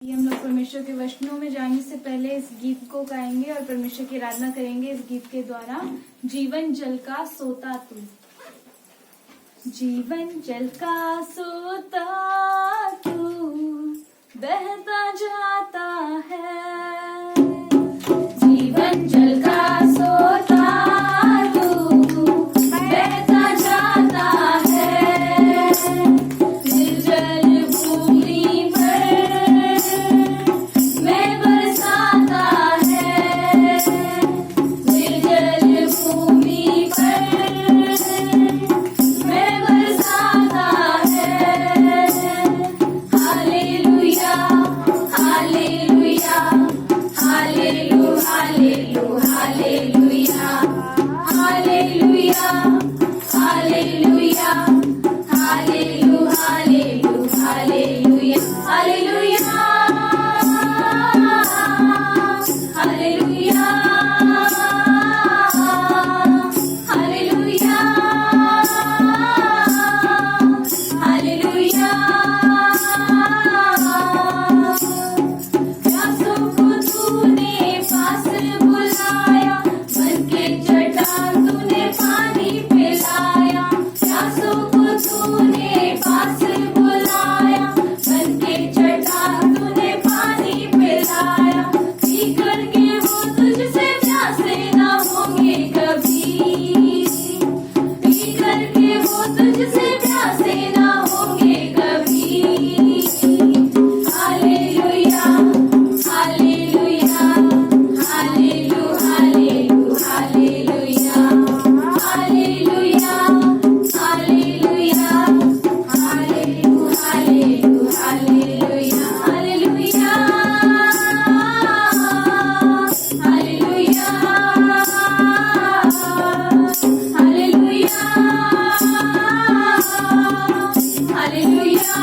हम लोग परमेश्वर के वचनों में जाने से पहले इस गीत को गाएंगे और परमेश्वर की आराधना करेंगे इस गीत के द्वारा। जीवन जल का सोता तू, जीवन जल का सोता तू बहता जाता है, जीवन जल का सोता तू बहता जाता है, निर्जल भूमि पर मैं बरसाता है, निर्जल भूमि पर मैं बरसाता है। Hallelujah hallelujah hallelu hallelu hallelujah hallelujah hallelujah hallelu hallelu hallelujah hallelujah hallelujah hallelujah hallelujah. प्यासों को तूने पास बुलाया, मन के चट्टान तूने पानी पिलाया, प्यासों को तूने पास बुलाया, मन के चट्टान तूने पानी पिलाया, पी करके वो तुझसे प्यासे ना होंगे कभी, पी करके वो तुझसे प्यासे ना होंगे कभी। Hallelujah hallelujah hallelu hallelu hallelujah hallelujah hallelujah hallelu hallelu hallelujah hallelujah hallelujah hallelujah hallelujah.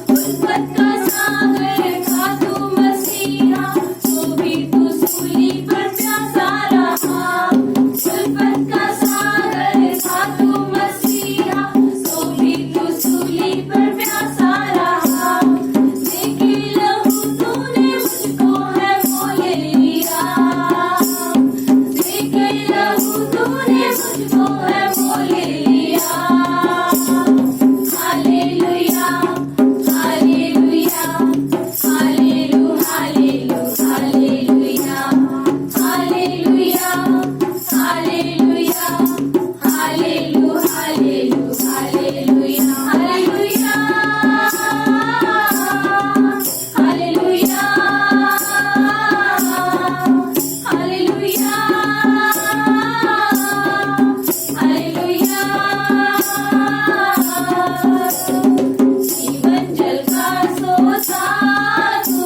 उल्फत का सागर था तू मसीहा, तो भी तू सूली पर प्यासा रहा, उल्फत का सागर था तू मसीहा, तो भी तू सूली पर प्यासा रहा, देखे लहू तूने मुझको है मोल लिया, देखे लहू तूने मुझको है मोल लिया। Hallelujah hallelujah hallelu hallelu hallelujah hallelujah hallelujah hallelu hallelu hallelujah hallelujah hallelujah hallelujah hallelujah. जीवन जल का सोता तू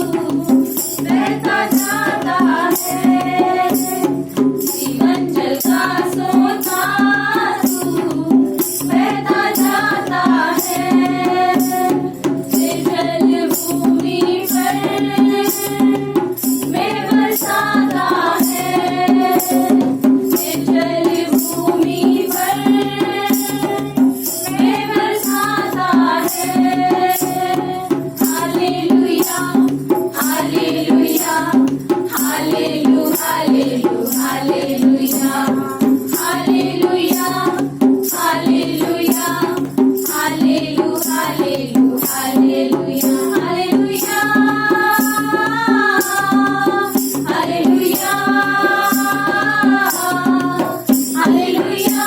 बहता जाता है, जीवन जल का सोता तू बहता जाता है, निर्जल भूमि पर मैं बरसाता है, निर्जल भूमि पर मैं बरसाता है। Hallelujah hallelujah hallelu hallelu hallelujah hallelujah hallelujah hallelu hallelu hallelujah hallelujah hallelujah hallelujah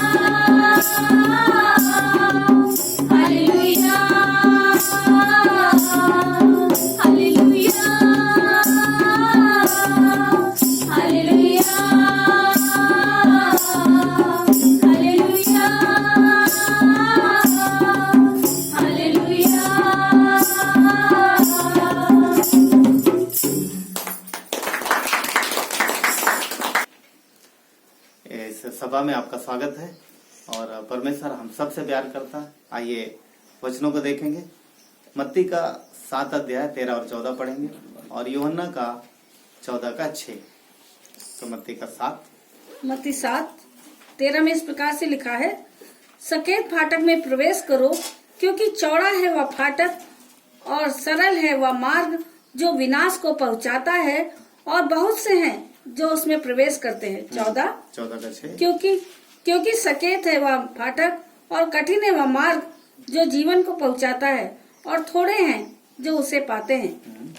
hallelujah hallelujah hallelujah hallelujah इस सभा में आपका स्वागत है और परमेश्वर हम सब से प्यार करता है। आइए वचनों को देखेंगे। मत्ती का 7 अध्याय 13 और 14 पढ़ेंगे और यूहन्ना का 14 का 6। तो मत्ती का मत्ती 7:13 में इस प्रकार से लिखा है, सकेत फाटक में प्रवेश करो, क्योंकि चौड़ा है वह फाटक और सरल है वह मार्ग जो विनाश को पहुंचाता है, और बहुत से हैं जो उसमें प्रवेश करते हैं। 14 क्योंकि सकेत है वह फाटक और कठिन है वह मार्ग जो जीवन को पहुंचाता है, और थोड़े हैं जो उसे पाते हैं।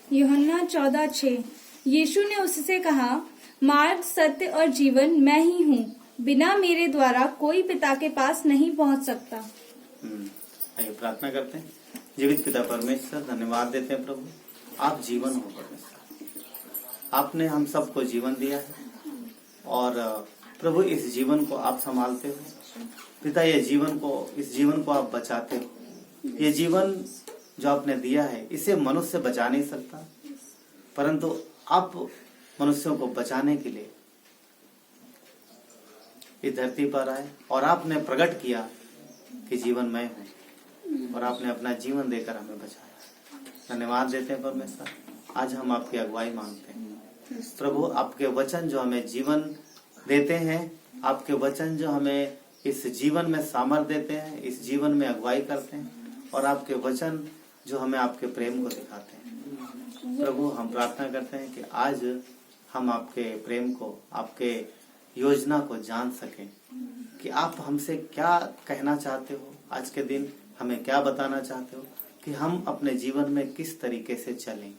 यूहन्ना 14:6। यीशु ने उससे कहा, मार्ग, सत्य और जीवन मैं ही हूँ। बिना मेरे द्वारा कोई पिता के पास नहीं पहुँच सकता। आइए प्रार्थना करते हैं। जीवित पिता परमेश्वर, धन्यवाद देते हैं प्रभु, आप जीवन हो परमेश्वर। आपने हम सबको जीवन दिया है और प्रभु इस जीवन को आप संभालते हो पिता। इस जीवन को आप बचाते हो। ये जीवन जो आपने दिया है इसे मनुष्य बचा नहीं सकता, परंतु आप मनुष्यों को बचाने के लिए इस धरती पर आए और आपने प्रकट किया कि जीवन मैं हूँ, और आपने अपना जीवन देकर हमें बचाया। धन्यवाद देते हैं परमेश्वर। आज हम आपकी अगुवाई मांगते हैं प्रभु। आपके वचन जो हमें जीवन देते हैं, आपके वचन जो हमें इस जीवन में सामर्थ देते हैं, इस जीवन में अगुवाई करते हैं, और आपके वचन जो हमें आपके प्रेम को दिखाते हैं प्रभु। हम प्रार्थना करते हैं कि आज हम आपके प्रेम को, आपके योजना को जान सकें कि आप हमसे क्या कहना चाहते हो। आज के दिन हमें क्या बताना चाहते हो कि हम अपने जीवन में किस तरीके से चलें,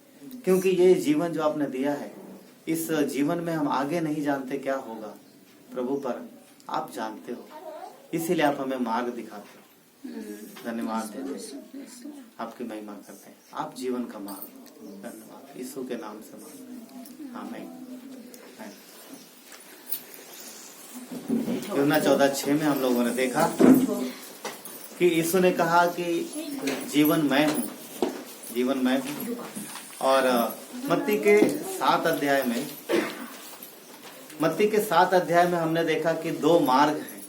क्योंकि ये जीवन जो आपने दिया है, इस जीवन में हम आगे नहीं जानते क्या होगा प्रभु, पर आप जानते हो, इसीलिए आप हमें मार्ग दिखाते हो। धन्यवाद देते हैं, आपकी महिमा करते हैं। आप जीवन का मार्ग। धन्यवाद यीशु के नाम से मांगते हैं, आमीन। यूहन्ना 14:6 में हम लोगों ने देखा कि यीशु ने कहा कि जीवन मैं हूँ, जीवन मैं हूँ। और मत्ती के 7 अध्याय में हमने देखा कि 2 मार्ग हैं।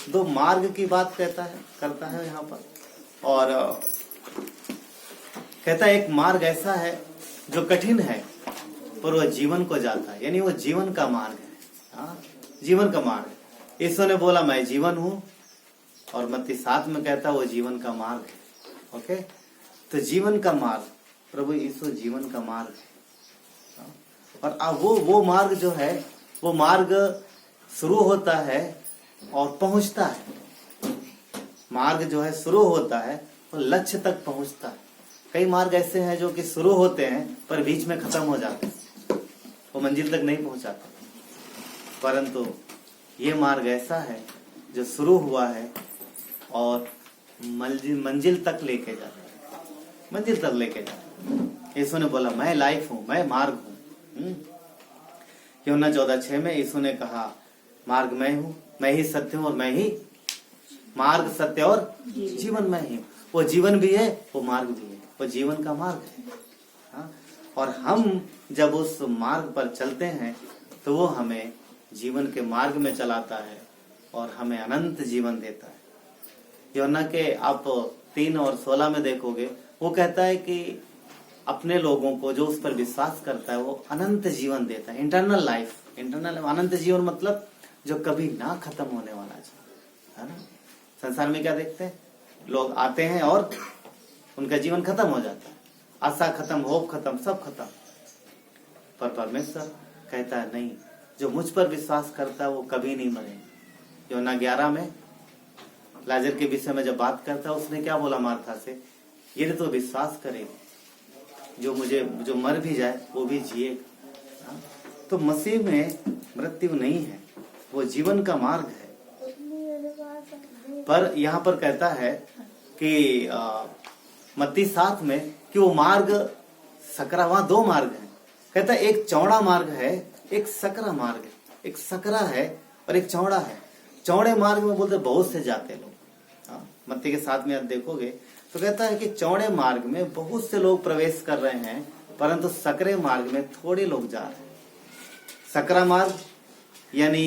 2 मार्ग की बात करता है यहाँ पर, और कहता है एक मार्ग ऐसा है जो कठिन है पर वह जीवन को जाता है, यानी वो जीवन का मार्ग है। जीवन का मार्ग। यीशु ने बोला मैं जीवन हूँ, और मत्ती 7 में कहता है वो जीवन का मार्ग है। ओके, तो जीवन का मार्ग, प्रभु यीशु जीवन का मार्ग है। और अब वो मार्ग जो है, वो मार्ग शुरू होता है और पहुंचता है। मार्ग जो है शुरू होता है और लक्ष्य तक पहुंचता है। कई मार्ग ऐसे हैं जो कि शुरू होते हैं पर बीच में खत्म हो जाते हैं, वो मंजिल तक नहीं पहुंचाते। परंतु ये मार्ग ऐसा है जो शुरू हुआ है और मंजिल तक लेके जाता है, मंजिल तक लेके जाता है। यीशु ने बोला मैं लाइफ हूँ, मैं मार्ग हूँ। यूहन्ना 14:6 में यीशु ने कहा मार्ग मैं हूँ, मैं ही सत्य हूँ और मैं ही मार्ग, सत्य और जीवन मैं ही हूँ। वो जीवन भी है, वो मार्ग भी है, वो जीवन का मार्ग है। हाँ? और हम जब उस मार्ग पर चलते हैं तो वो हमें जीवन के मार्ग में चलाता है और हमें अनंत जीवन देता है। यूहन्ना के आप 3 और 16 में देखोगे, वो कहता है कि अपने लोगों को जो उस पर विश्वास करता है वो अनंत जीवन देता है। इंटरनल लाइफ, अनंत जीवन मतलब जो कभी ना खत्म होने वाला है ना। संसार में क्या देखते हैं, लोग आते हैं और उनका जीवन खत्म हो जाता है, आशा खत्म, होप खत्म, सब खत्म। पर परमेश्वर कहता है नहीं, जो मुझ पर विश्वास करता है वो कभी नहीं मरेगा। यूहन्ना 11 में लाजर के विषय में जब बात करता है, उसने क्या बोला मार्था से, ये तो विश्वास करेगा जो मर भी जाए वो भी जिएगा। तो मसीह में मृत्यु नहीं है, वो जीवन का मार्ग है। पर यहाँ पर कहता है कि मत्ती 7 में कि वो मार्ग सकरा, वहां 2 मार्ग है। कहता है एक चौड़ा मार्ग है, एक सकरा मार्ग है। एक सकरा है और एक चौड़ा है। चौड़े मार्ग में बोलते बहुत से जाते लोग। मत्ती के 7 में आप देखोगे तो कहता है कि चौड़े मार्ग में बहुत से लोग प्रवेश कर रहे हैं, परंतु सकरे मार्ग में थोड़े लोग जा रहे हैं। सकरा मार्ग यानी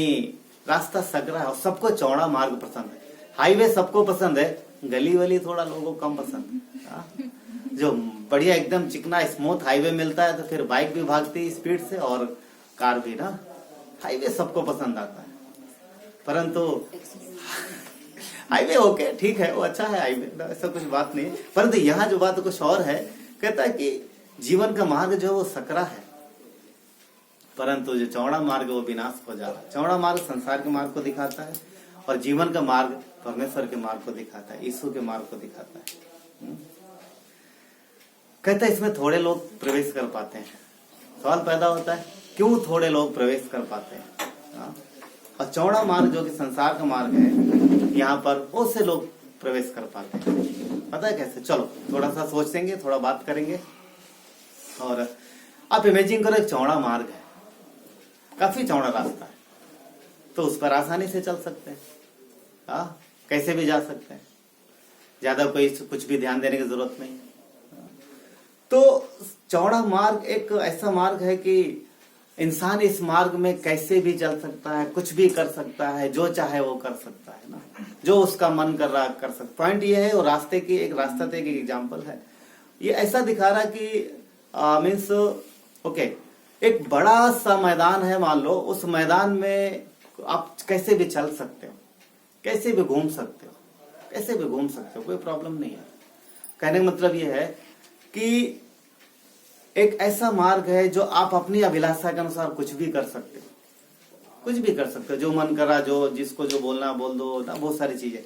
रास्ता सकरा है और सबको चौड़ा मार्ग पसंद है। हाईवे सबको पसंद है, गली वली थोड़ा लोगों को कम पसंद है। जो बढ़िया एकदम चिकना स्मूथ हाईवे मिलता है तो फिर बाइक भी भागती है स्पीड से और कार भी ना। हाईवे सबको पसंद आता है, परंतु हाईवे ओके ठीक है, वो अच्छा है हाईवे, ऐसा कुछ बात नहीं है। परंतु यहाँ जो बात कुछ और है, कहता है कि जीवन का मार्ग जो है वो सकरा है, परंतु जो चौड़ा मार्ग वो विनाश को जा रहा है। चौड़ा मार्ग संसार के मार्ग को दिखाता है और जीवन का मार्ग परमेश्वर के मार्ग को दिखाता है, यीशु के मार्ग को दिखाता है। कहता है इसमें थोड़े लोग प्रवेश कर पाते हैं। सवाल पैदा होता है क्यों थोड़े लोग प्रवेश कर पाते हैं? और चौड़ा मार्ग जो कि संसार का मार्ग है, यहाँ पर बहुत से लोग प्रवेश कर पाते हैं। पता है कैसे? चलो थोड़ा सा सोचेंगे, थोड़ा बात करेंगे। और आप इमेजिन करो एक चौड़ा मार्ग है, काफी चौड़ा रास्ता है, तो उस पर आसानी से चल सकते हैं, कैसे भी जा सकते हैं, ज्यादा कोई कुछ भी ध्यान देने की जरूरत नहीं। तो चौड़ा मार्ग एक ऐसा मार्ग है कि इंसान इस मार्ग में कैसे भी चल सकता है, कुछ भी कर सकता है, जो चाहे वो कर सकता है ना, जो उसका मन कर रहा कर सकता। पॉइंट ये है, और रास्ते की एक रास्ता एक एग्जांपल है। ये ऐसा दिखा रहा कि मीन्स ओके, एक बड़ा सा मैदान है, मान लो उस मैदान में आप कैसे भी चल सकते हो, कैसे भी घूम सकते हो, कैसे भी घूम सकते हो, कोई प्रॉब्लम नहीं है। कहने का मतलब ये है कि एक ऐसा मार्ग है जो आप अपनी अभिलाषा के अनुसार कुछ भी कर सकते हो, कुछ भी कर सकते हो, जो मन करा, जो जिसको जो बोलना बोल दो ना, बहुत सारी चीजें।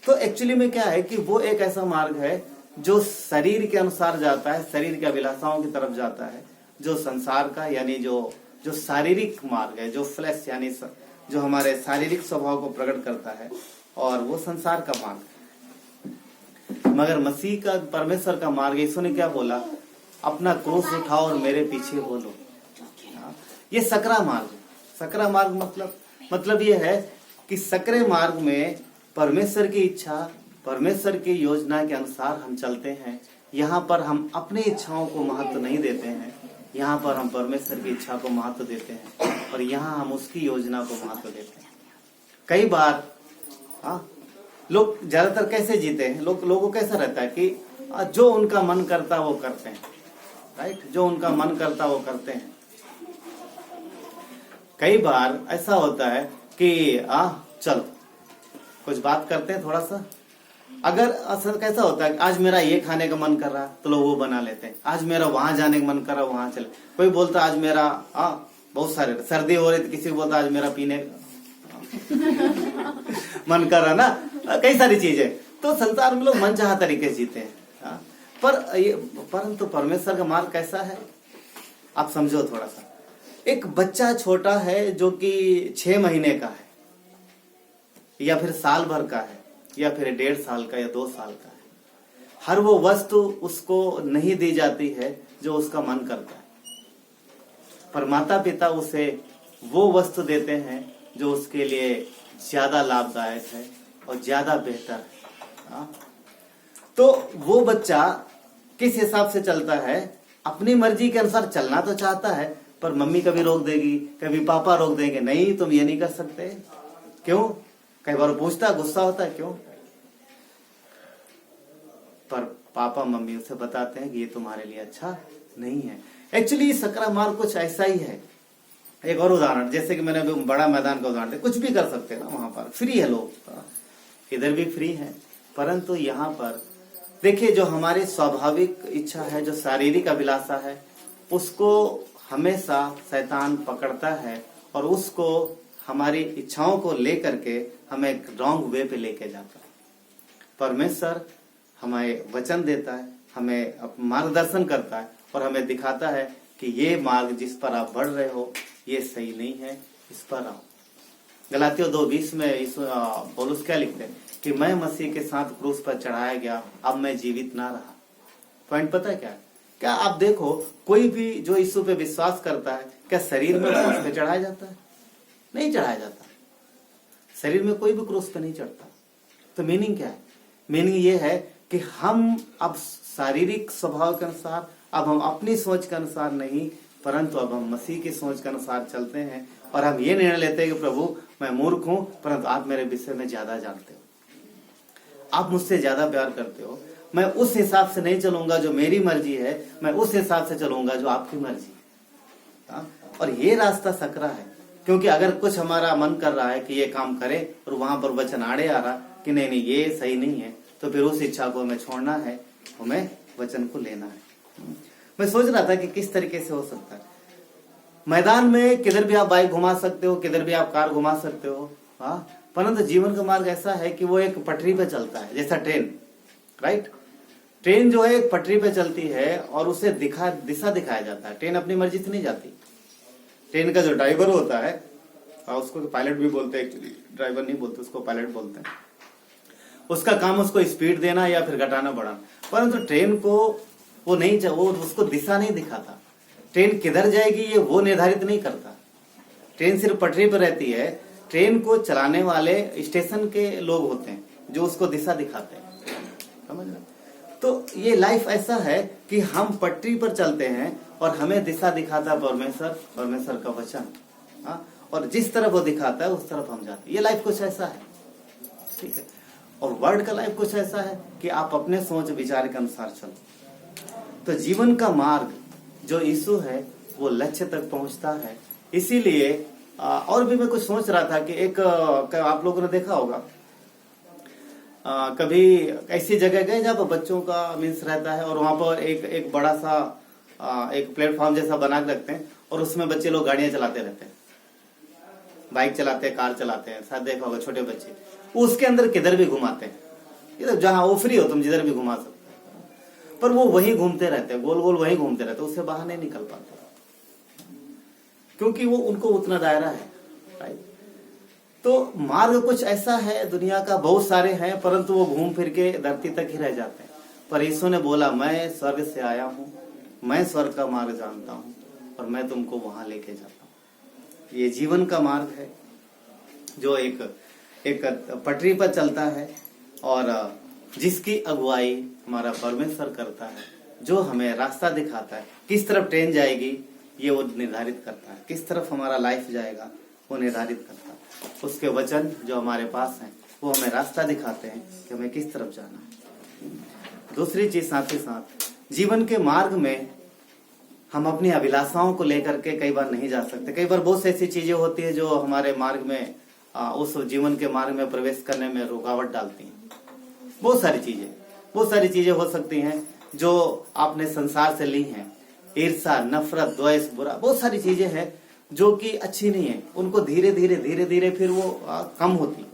तो एक्चुअली में क्या है कि वो एक ऐसा मार्ग है जो शरीर के अनुसार जाता है, शरीर की अभिलाषाओं की तरफ जाता है, जो संसार का यानी जो शारीरिक मार्ग है, जो फ्लैश यानी जो हमारे शारीरिक स्वभाव को प्रकट करता है, और वो संसार का मार्ग है। मगर मसीह का, परमेश्वर का मार्ग, यीशु ने क्या बोला? अपना क्रूस उठाओ और मेरे पीछे बोलो। ये सकरा मार्ग है। सकरा मार्ग मतलब ये है कि सकरे मार्ग में परमेश्वर की इच्छा, परमेश्वर की योजना के अनुसार हम चलते हैं। यहाँ पर हम अपनी इच्छाओं को महत्व नहीं देते हैं, यहाँ पर हम परमेश्वर की इच्छा को महत्व देते हैं, और यहाँ हम उसकी योजना को महत्व देते हैं। कई बार लोग ज्यादातर कैसे जीते हैं, लोगों को कैसा रहता है कि जो उनका मन करता वो करते हैं, राइट, जो उनका मन करता वो करते हैं। कई बार ऐसा होता है कि चलो कुछ बात करते हैं थोड़ा सा। अगर असल कैसा होता है, आज मेरा ये खाने का मन कर रहा है तो लोग वो बना लेते हैं, आज मेरा वहां जाने का मन कर रहा है वहां चले। कोई बोलता आज मेरा बहुत सारे, सर्दी हो रही तो किसी को बोलता आज मेरा पीने मन कर रहा ना, कई सारी चीजें। तो संसार में लोग मनचाहा तरीके से जीते हैं। परंतु परमेश्वर का मार्ग कैसा है आप समझो थोड़ा सा। एक बच्चा छोटा है जो कि 6 महीने का है, या फिर साल भर का है, या फिर 1.5 साल का या 2 साल का है, हर वो वस्तु उसको नहीं दी जाती है जो उसका मन करता है, पर माता पिता उसे वो वस्तु देते हैं जो उसके लिए ज्यादा लाभदायक है और ज्यादा बेहतर है। तो वो बच्चा किस हिसाब से चलता है? अपनी मर्जी के अनुसार चलना तो चाहता है, पर मम्मी कभी रोक देगी, कभी पापा रोक देंगे, नहीं तुम ये नहीं कर सकते। क्यों? कई बार पूछता, गुस्सा होता है, क्यों? पर पापा मम्मी उसे बताते हैं कि ये तुम्हारे लिए अच्छा नहीं है। एक्चुअली सकरा मार्ग कुछ ऐसा ही है। एक और उदाहरण, जैसे कि मैंने अभी बड़ा मैदान का उदाहरण दिया, कुछ भी कर सकते हैं ना, वहां पर फ्री है, लोग इधर भी फ्री है। परंतु यहाँ पर देखिए, जो हमारी स्वाभाविक इच्छा है, जो शारीरिक अभिलाषा है, उसको हमेशा शैतान पकड़ता है और उसको हमारी इच्छाओं को लेकर के हमें एक रॉन्ग वे पे लेके जाता है। परमेश्वर हमें वचन देता है, हमें मार्गदर्शन करता है और हमें दिखाता है कि ये मार्ग जिस पर आप बढ़ रहे हो ये सही नहीं है, इस पर आओ। गलातियों 2:20 में पौलुस क्या लिखते हैं कि मैं मसीह के साथ क्रूस पर चढ़ाया गया, अब मैं जीवित ना रहा। पॉइंट पता है क्या? क्या आप देखो, कोई भी जो यीशु पे विश्वास करता है, क्या शरीर में क्रूस पे चढ़ाया जाता है? नहीं चढ़ाया जाता। शरीर में कोई भी क्रूस पे नहीं चढ़ता। तो मीनिंग क्या है? मीनिंग ये है कि हम अब शारीरिक स्वभाव के अनुसार, अब हम अपनी सोच के अनुसार नहीं, परंतु अब हम मसीह की सोच के अनुसार चलते हैं और हम ये निर्णय लेते हैं कि प्रभु मैं मूर्ख हूं, परंतु आप मेरे विषय में ज्यादा जानते हो, आप मुझसे ज्यादा प्यार करते हो। मैं उस हिसाब से नहीं चलूंगा जो मेरी मर्जी है, मैं उस हिसाब से चलूंगा जो आपकी मर्जी है। और ये रास्ता सकरा है, क्योंकि अगर कुछ हमारा मन कर रहा है कि ये काम करे और वहां पर वचन आड़े आ रहा, कि नहीं नहीं ये सही नहीं है, तो फिर उस इच्छा को हमें छोड़ना है, हमें वचन को लेना है। मैं सोच रहा था कि किस तरीके से हो सकता है। मैदान में किधर भी आप बाइक घुमा सकते हो, किधर भी आप कार घुमा सकते हो, हाँ, परंतु जीवन का मार्ग ऐसा है कि वो एक पटरी पे चलता है, जैसा ट्रेन, राइट। ट्रेन जो है एक पटरी पे चलती है और उसे दिशा दिखाया जाता है। ट्रेन अपनी मर्जी से नहीं जाती। ट्रेन का जो ड्राइवर होता है, उसको पायलट भी बोलते हैं, एक्चुअली ड्राइवर नहीं बोलते, उसको पायलट बोलते हैं। उसका काम उसको स्पीड देना या फिर घटाना बढ़ाना, परंतु ट्रेन को वो नहीं, वो उसको दिशा नहीं दिखाता। ट्रेन किधर जाएगी ये वो निर्धारित नहीं करता। ट्रेन सिर्फ पटरी पर रहती है। ट्रेन को चलाने वाले स्टेशन के लोग होते हैं जो उसको दिशा दिखाते हैं, समझ रहे? तो ये लाइफ ऐसा है कि हम पटरी पर चलते हैं और हमें दिशा दिखाता है परमेश्वर का वचन, हाँ, और जिस तरफ वो दिखाता है उस तरफ हम जाते हैं। ये लाइफ कुछ ऐसा है, ठीक है। और वर्ल्ड का लाइफ कुछ ऐसा है कि आप अपने सोच विचार के अनुसार चलो। तो जीवन का मार्ग जो यीशु है वो लक्ष्य तक पहुंचता है। इसीलिए और भी मैं कुछ सोच रहा था कि एक आप लोगों ने देखा होगा, कभी ऐसी जगह गए जहाँ पर बच्चों का मीन्स रहता है और वहां पर एक बड़ा सा एक प्लेटफॉर्म जैसा बना के रखते हैं और उसमें बच्चे लोग गाड़ियां चलाते रहते हैं, बाइक चलाते हैं, कार चलाते हैं, शायद देखा होगा छोटे बच्चे। उसके अंदर किधर भी घुमाते हैं, इधर जहां वो फ्री हो तुम जिधर भी घुमा सकते हो, पर वो वही घूमते रहते हैं, गोल गोल वही घूमते रहते हैं, उससे बाहर नहीं निकल पाते क्योंकि वो उनको उतना दायरा है, राइट। तो मार्ग कुछ ऐसा है, दुनिया का बहुत सारे हैं, परंतु वो घूम फिर के धरती तक ही रह जाते हैं। पर यीशु ने बोला मैं स्वर्ग से आया हूँ, मैं स्वर्ग का मार्ग जानता हूँ और मैं तुमको वहां लेके जाता हूँ। ये जीवन का मार्ग है जो एक पटरी पर चलता है और जिसकी अगुवाई हमारा परमेश्वर करता है, जो हमें रास्ता दिखाता है। किस तरफ ट्रेन जाएगी ये वो निर्धारित करता है, किस तरफ हमारा लाइफ जाएगा वो निर्धारित करता है। उसके वचन जो हमारे पास हैं वो हमें रास्ता दिखाते हैं कि हमें किस तरफ जाना है। दूसरी चीज साथ ही साथ जीवन के मार्ग में हम अपनी अभिलाषाओं को लेकर के कई बार नहीं जा सकते। कई बार बहुत सी ऐसी चीजें होती है जो हमारे मार्ग में उस जीवन के मार्ग में प्रवेश करने में रुकावट डालती हैं। बहुत सारी चीजें हो सकती हैं जो आपने संसार से ली हैं, ईर्षा, नफरत, द्वेष, बुरा, बहुत सारी चीजें हैं जो कि अच्छी नहीं है। उनको धीरे धीरे फिर वो कम होती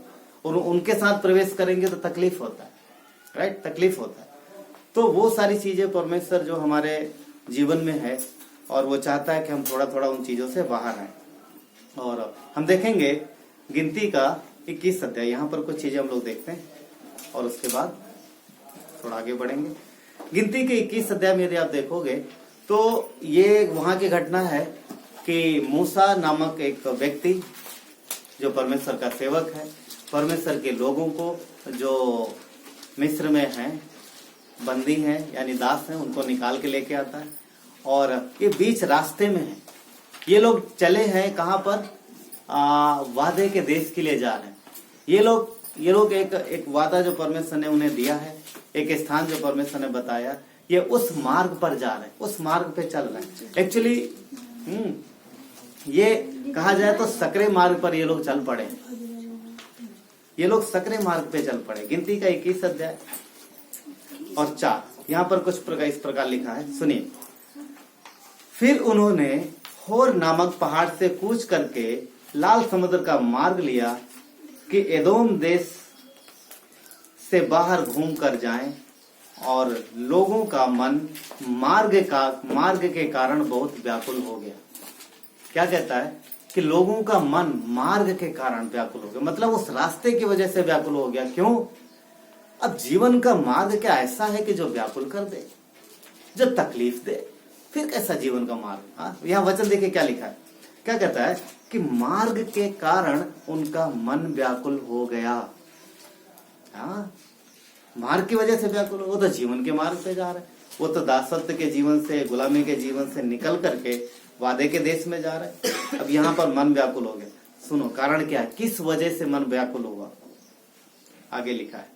और उनके साथ प्रवेश करेंगे तो तकलीफ होता है, राइट, तकलीफ होता है। तो वो सारी चीजें परमेश्वर जो हमारे जीवन में है और वो चाहता है कि हम थोड़ा थोड़ा उन चीजों से बाहर आए। और हम देखेंगे गिनती का 21 अध्याय, यहाँ पर कुछ चीजें हम लोग देखते हैं और उसके बाद थोड़ा आगे बढ़ेंगे। गिनती के 21 अध्याय में यदि आप देखोगे तो ये वहां की घटना है कि मूसा नामक एक व्यक्ति जो परमेश्वर का सेवक है, परमेश्वर के लोगों को जो मिस्र में हैं, बंदी हैं यानी दास हैं, उनको निकाल के लेके आता है। और ये बीच रास्ते में है, ये लोग चले हैं कहाँ पर, वादे के देश के लिए जा रहे हैं। ये लोग एक वादा जो परमेश्वर ने उन्हें दिया है, एक स्थान जो परमेश्वर ने बताया, ये उस मार्ग पर जा रहे हैं, उस मार्ग पे चल रहे हैं। एक्चुअली ये कहा जाए तो सकरे मार्ग पर ये लोग चल पड़े, ये लोग सकरे मार्ग पे चल पड़े। गिनती का 21 अध्याय और 4 यहाँ पर कुछ इस प्रकार लिखा है, सुनिए। फिर उन्होंने होर नामक पहाड़ से कूच करके लाल समुद्र का मार्ग लिया कि एदोम देश से बाहर घूम कर जाएं, और लोगों का मन मार्ग के कारण बहुत व्याकुल हो गया। क्या कहता है कि लोगों का मन मार्ग के कारण व्याकुल हो गया, मतलब उस रास्ते की वजह से व्याकुल हो गया। क्यों? अब जीवन का मार्ग क्या ऐसा है कि जो व्याकुल कर दे, जो तकलीफ दे, फिर कैसा जीवन का मार्ग। हाँ, यहाँ वचन देखिए क्या लिखा है, क्या कहता है कि मार्ग के कारण उनका मन व्याकुल हो गया। हाँ, मार्ग की वजह से व्याकुल हो, वो तो जीवन के मार्ग पे जा रहे हैं, वो तो दासत्व के जीवन से, गुलामी के जीवन से निकल करके वादे के देश में जा रहे हैं। अब यहाँ पर मन व्याकुल हो गया। सुनो कारण क्या है, किस वजह से मन व्याकुल हुआ। आगे लिखा है,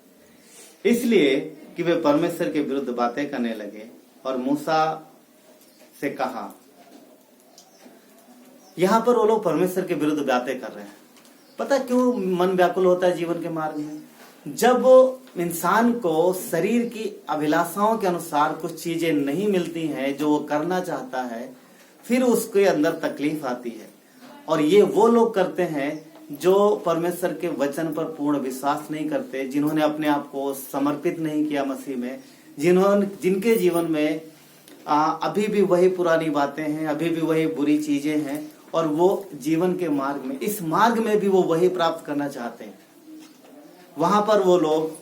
इसलिए कि वे परमेश्वर के विरुद्ध बातें करने लगे और मूसा से कहा। यहाँ पर वो लोग परमेश्वर के विरुद्ध बातें कर रहे हैं। पता क्यों मन व्याकुल होता है जीवन के मार्ग में? जब इंसान को शरीर की अभिलाषाओं के अनुसार कुछ चीजें नहीं मिलती हैं जो वो करना चाहता है, फिर उसके अंदर तकलीफ आती है। और ये वो लोग करते हैं जो परमेश्वर के वचन पर पूर्ण विश्वास नहीं करते, जिन्होंने अपने आप को समर्पित नहीं किया मसीह में, जिनके जीवन में अभी भी वही पुरानी बातें हैं, अभी भी वही बुरी चीजें हैं, और वो जीवन के मार्ग में, इस मार्ग में भी वो वही प्राप्त करना चाहते हैं। वहां पर वो लोग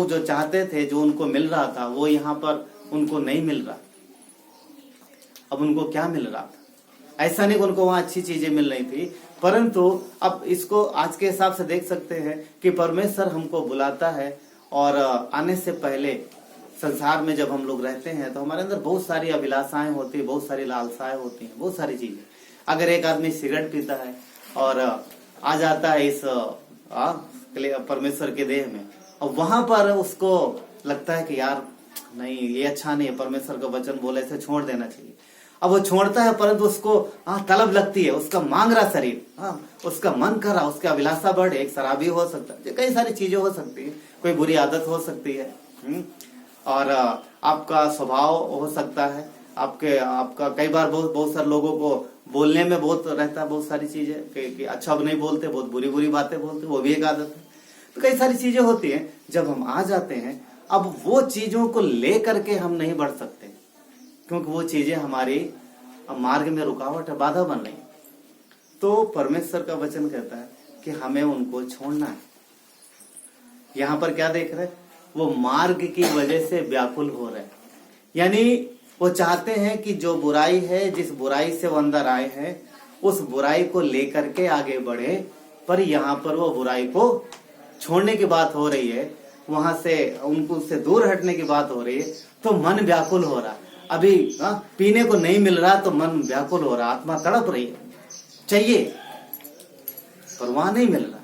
जो चाहते थे, जो उनको मिल रहा था, वो यहाँ पर उनको नहीं मिल रहा। अब उनको क्या मिल रहा था? ऐसा नहीं कि उनको वहां अच्छी चीजें मिल रही थी, परंतु अब इसको आज के हिसाब से देख सकते हैं कि परमेश्वर हमको बुलाता है, और आने से पहले संसार में जब हम लोग रहते हैं तो हमारे अंदर बहुत सारी अभिलाषाएं होती है, बहुत सारी लालसाएं होती हैं, बहुत सारी चीजें। अगर एक आदमी सिगरेट पीता है और आ जाता है इस परमेश्वर के देह में, और वहां पर उसको लगता है कि यार नहीं, ये अच्छा नहीं है, परमेश्वर का वचन बोले इसे छोड़ देना चाहिए। अब वो छोड़ता है, परंतु उसको तलब लगती है, उसका मांग रहा शरीर, उसका मन कर रहा, उसका अभिलाषा बढ़े। एक शराबी हो सकता है, कई सारी चीजें हो सकती है, कोई बुरी आदत हो सकती है, और आपका स्वभाव हो सकता है, आपका कई बार बहुत सारे लोगों को बोलने में बहुत रहता है, बहुत सारी चीजें कि अच्छा नहीं बोलते, बहुत बुरी बुरी बातें बोलते, वो भी एक आदत है। तो कई सारी चीजें होती हैं। जब हम आ जाते हैं, अब वो चीजों को ले करके हम नहीं बढ़ सकते, क्योंकि वो चीजें हमारी मार्ग में रुकावट है, बाधा बन रही है। तो परमेश्वर का वचन कहता है कि हमें उनको छोड़ना है। यहाँ पर क्या देख रहे हैं? वो मार्ग की वजह से व्याकुल हो रहे हैं, यानी वो चाहते हैं कि जो बुराई है, जिस बुराई से वो अंदर आए हैं, उस बुराई को लेकर के आगे बढ़े, पर यहाँ पर वो बुराई को छोड़ने की बात हो रही है, वहां से उनको उससे दूर हटने की बात हो रही है, तो मन व्याकुल हो रहा। अभी पीने को नहीं मिल रहा तो मन व्याकुल हो रहा, आत्मा तड़प रही है, चाहिए, पर वहां नहीं मिल रहा।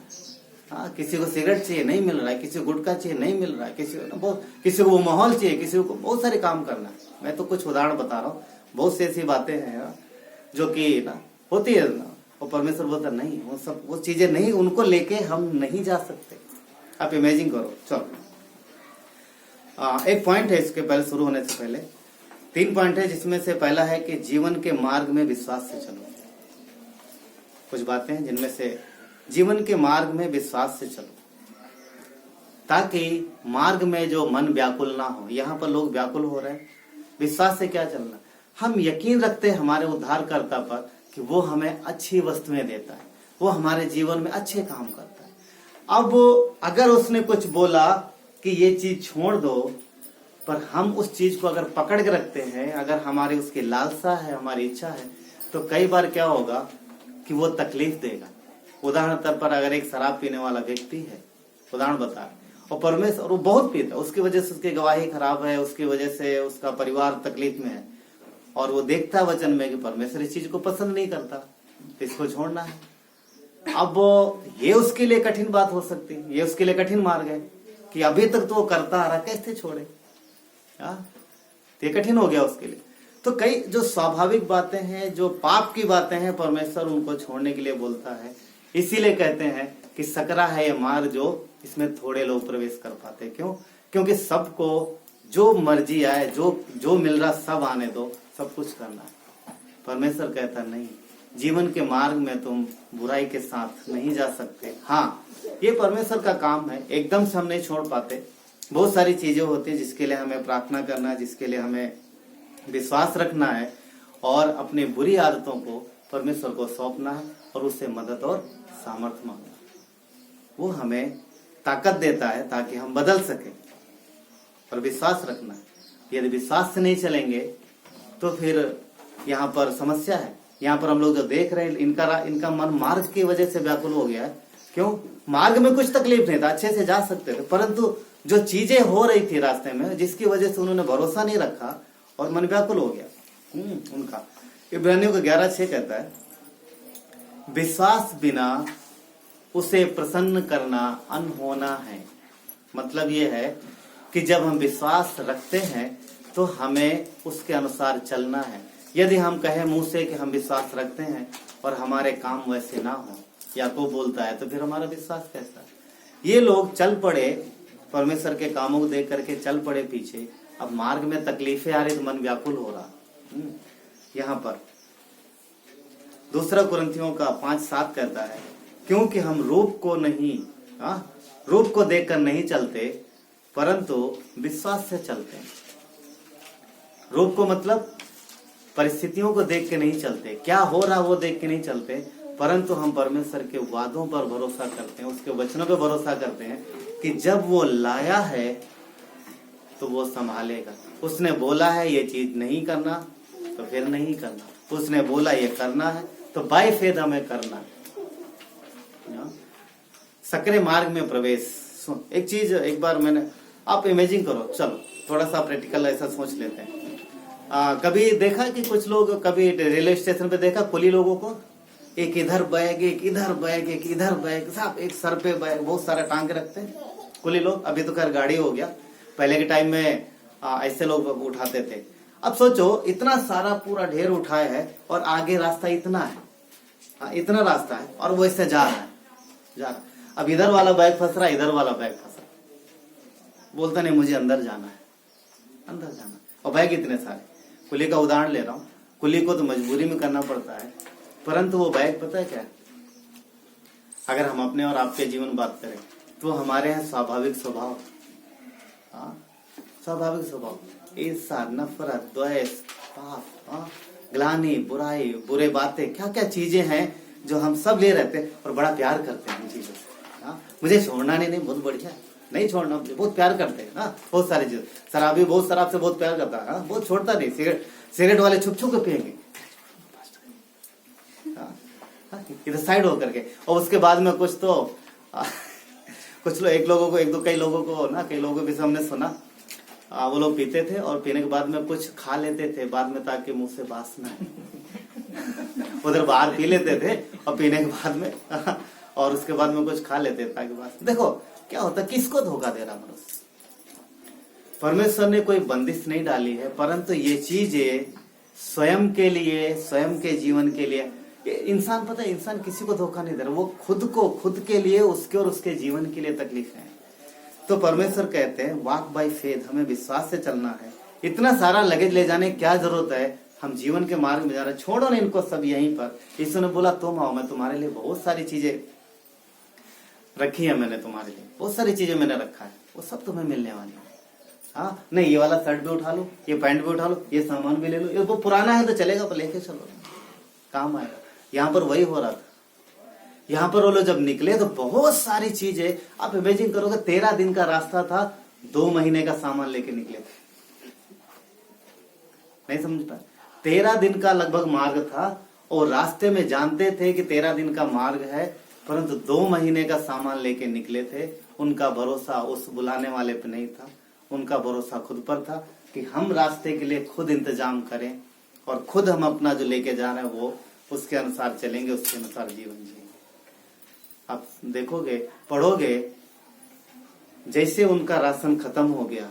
किसी को सिगरेट चाहिए, नहीं मिल रहा है, किसी को गुटखा चाहिए, नहीं मिल रहा है, किसी को वो माहौल चाहिए, किसी को बहुत सारे काम करना है। मैं तो कुछ उदाहरण बता रहा हूँ, बहुत सी ऐसी बातें हैं जो कि होती है ना, वो परमेश्वर बोलता नहीं, वो चीजें नहीं, उनको लेके हम नहीं जा सकते। आप इमेजिन करो। चलो एक पॉइंट है, इसके पहले शुरू होने से पहले 3 पॉइंट है, जिसमें से पहला है कि जीवन के मार्ग में विश्वास से चलो। कुछ बातें हैं जिनमें से जीवन के मार्ग में विश्वास से चलो, ताकि मार्ग में जो मन व्याकुल ना हो। यहाँ पर लोग व्याकुल हो रहे हैं। विश्वास से क्या चलना? हम यकीन रखते हैं हमारे उद्धारकर्ता पर कि वो हमें अच्छी वस्तुएं देता है, वो हमारे जीवन में अच्छे काम करता है। अब अगर उसने कुछ बोला कि ये चीज छोड़ दो, पर हम उस चीज को अगर पकड़ के रखते हैं, अगर हमारी उसकी लालसा है, हमारी इच्छा है, तो कई बार क्या होगा कि वो तकलीफ देगा। उदाहरण तौर पर अगर एक शराब पीने वाला व्यक्ति है, उदाहरण बता रहे, और परमेश्वर, और वो बहुत पीता है, उसकी वजह से उसकी गवाही खराब है, उसकी वजह से उसका परिवार तकलीफ में है, और वो देखता है वचन में कि परमेश्वर इस चीज को पसंद नहीं करता, तो इसको छोड़ना है। अब ये उसके लिए कठिन बात हो सकती है, ये उसके लिए कठिन मार्ग है कि अभी तक तो वो करता आ रहा, कैसे छोड़े? ये कठिन हो गया उसके लिए। तो कई जो स्वाभाविक बातें हैं, जो पाप की बातें हैं, परमेश्वर उनको छोड़ने के लिए बोलता है। इसीलिए कहते हैं कि सकरा है ये मार्ग, जो इसमें थोड़े लोग प्रवेश कर पाते हैं। क्यों? क्योंकि सबको जो मर्जी आए, जो मिल रहा सब आने दो, सब कुछ करना है। परमेश्वर कहता नहीं, जीवन के मार्ग में तुम बुराई के साथ नहीं जा सकते। हाँ, ये परमेश्वर का काम है, एकदम से हम नहीं छोड़ पाते। बहुत सारी चीजें होती है जिसके लिए हमें प्रार्थना करना है, जिसके लिए हमें विश्वास रखना है, और अपनी बुरी आदतों को परमेश्वर को सौंपना है, और उससे मदद और सामर्थ्य मांगना। वो हमें ताकत देता है ताकि हम बदल सके, और विश्वास रखना है। यदि विश्वास से नहीं चलेंगे तो फिर यहाँ पर समस्या है। यहाँ पर हम लोग जो देख रहे हैं, इनका मन मार्ग की वजह से व्याकुल हो गया है। क्यों? मार्ग में कुछ तकलीफ नहीं था, अच्छे से जा सकते थे, परंतु जो चीजें हो रही थी रास्ते में, जिसकी वजह से उन्होंने भरोसा नहीं रखा और मन व्याकुल हो गया उनका। इब्रानियों का 11:6 कहता है, विश्वास बिना उसे प्रसन्न करना अनहोना है। मतलब ये है कि जब हम विश्वास रखते हैं तो हमें उसके अनुसार चलना है। यदि हम कहें मुंह से कि हम विश्वास रखते हैं और हमारे काम वैसे ना हो, याकूब बोलता है, तो फिर हमारा विश्वास कैसा है? ये लोग चल पड़े परमेश्वर के कामों को देख करके चल पड़े पीछे। अब मार्ग में तकलीफें आ रही तो मन व्याकुल हो रहा। यहाँ पर दूसरा कुरिन्थियों का 5:7 कहता है, क्योंकि हम रूप को नहीं, रूप को देखकर नहीं चलते परंतु विश्वास से चलते हैं। रूप को मतलब परिस्थितियों को देख के नहीं चलते, क्या हो रहा वो देख के नहीं चलते, परंतु हम परमेश्वर के वादों पर भरोसा करते हैं, उसके वचनों पर भरोसा करते हैं कि जब वो लाया है तो वो संभालेगा। उसने बोला है ये चीज नहीं करना तो फिर नहीं करना, उसने बोला ये करना है तो बाय फेथ हमें करना है। सकरे मार्ग में प्रवेश। सुन एक चीज, एक बार मैंने, आप इमेजिन करो, चलो थोड़ा सा प्रैक्टिकल ऐसा सोच लेते हैं। कभी देखा कि कुछ लोग, कभी रेलवे स्टेशन पे देखा कुली लोगों को, एक इधर बैग, एक इधर बैग, एक इधर बैग, सब एक सर पे बैग बहुत सारा टांग के रखते हैं कुली लोग। अभी तो खैर गाड़ी हो गया, पहले के टाइम में ऐसे लोग उठाते थे। अब सोचो इतना सारा पूरा ढेर उठाए है और आगे रास्ता इतना है, इतना रास्ता है और वो इससे जा रहा। अब इधर वाला बैग फंस रहा, इधर वाला बैग फंस रहा, बोलता नहीं मुझे अंदर जाना है, अंदर जाना, और बैग इतने सारे। कुली का उदाहरण ले रहा हूँ, कुली को तो मजबूरी में करना पड़ता है, परंतु वो बैग पता है क्या, अगर हम अपने और आपके जीवन बात करें तो हमारे यहाँ स्वाभाविक स्वभाव, स्वाभाविक स्वभाव, ईर्ष्या, नफरत, द्वेष, पाप, ग्लानि, बुराई, बुरे बातें, क्या क्या चीजें हैं जो हम सब ले रहते हैं और बड़ा प्यार करते हैं इन चीजों से। मुझे छोड़ना नहीं, बहुत बढ़िया, नहीं छोड़ना, मुझे बहुत प्यार करते हैं। बहुत सारी चीज, शराबी बहुत शराब से बहुत प्यार करता है, बहुत छोड़ता नहीं। सिगरेट वाले छुप छुप के पियेंगे इधर साइड होकर के, और उसके बाद में कुछ तो कुछ लोग, कई लोगों को भी हमने सुना, वो लोग पीते थे और पीने के बाद में कुछ खा लेते थे बाद में, ताकि मुंह से बास ना उधर बाहर पी लेते थे और पीने के बाद में और उसके बाद में कुछ खा लेते थे ताकि बास। देखो क्या होता, किसको धोखा दे रहा मनुष्य। परमेश्वर ने कोई बंदिश नहीं डाली है, परंतु ये चीजें स्वयं के लिए, स्वयं के जीवन के लिए इंसान, पता है इंसान किसी को धोखा नहीं दे रहा, वो खुद के लिए, उसके और उसके जीवन के लिए तकलीफ है। तो परमेश्वर कहते हैं वॉक बाय फेथ, हमें विश्वास से चलना है। इतना सारा लगेज ले जाने की क्या जरूरत है, हम जीवन के मार्ग में जा रहे हैं, छोड़ो ना इनको सब यहीं पर। यीशु ने बोला तुम आओ, मैं तुम्हारे लिए बहुत सारी चीजें रखी है, मैंने तुम्हारे लिए बहुत सारी चीजें मैंने रखा है, वो सब तुम्हें मिलने वाली है। नहीं ये वाला शर्ट भी उठा लो, ये पैंट भी उठा लो, ये सामान भी ले लो, ये वो पुराना है तो चलेगा पर लेके चलो, काम आएगा। यहाँ पर वही हो रहा था, यहाँ पर वो लोग जब निकले तो बहुत सारी चीजें, आप इमेजिन करोगे 13 दिन का रास्ता था, 2 महीने का सामान लेके निकले थे। नहीं समझ पाए, 13 दिन का लगभग मार्ग था और रास्ते में जानते थे कि 13 दिन का मार्ग है, परंतु 2 महीने का सामान लेके निकले थे। उनका भरोसा उस बुलाने वाले पे नहीं था, उनका भरोसा खुद पर था कि हम रास्ते के लिए खुद इंतजाम करें और खुद हम अपना जो लेके जा रहे हैं वो उसके अनुसार चलेंगे, उसके अनुसार जीवन जिएंगे। आप देखोगे, पढ़ोगे, जैसे उनका राशन खत्म हो गया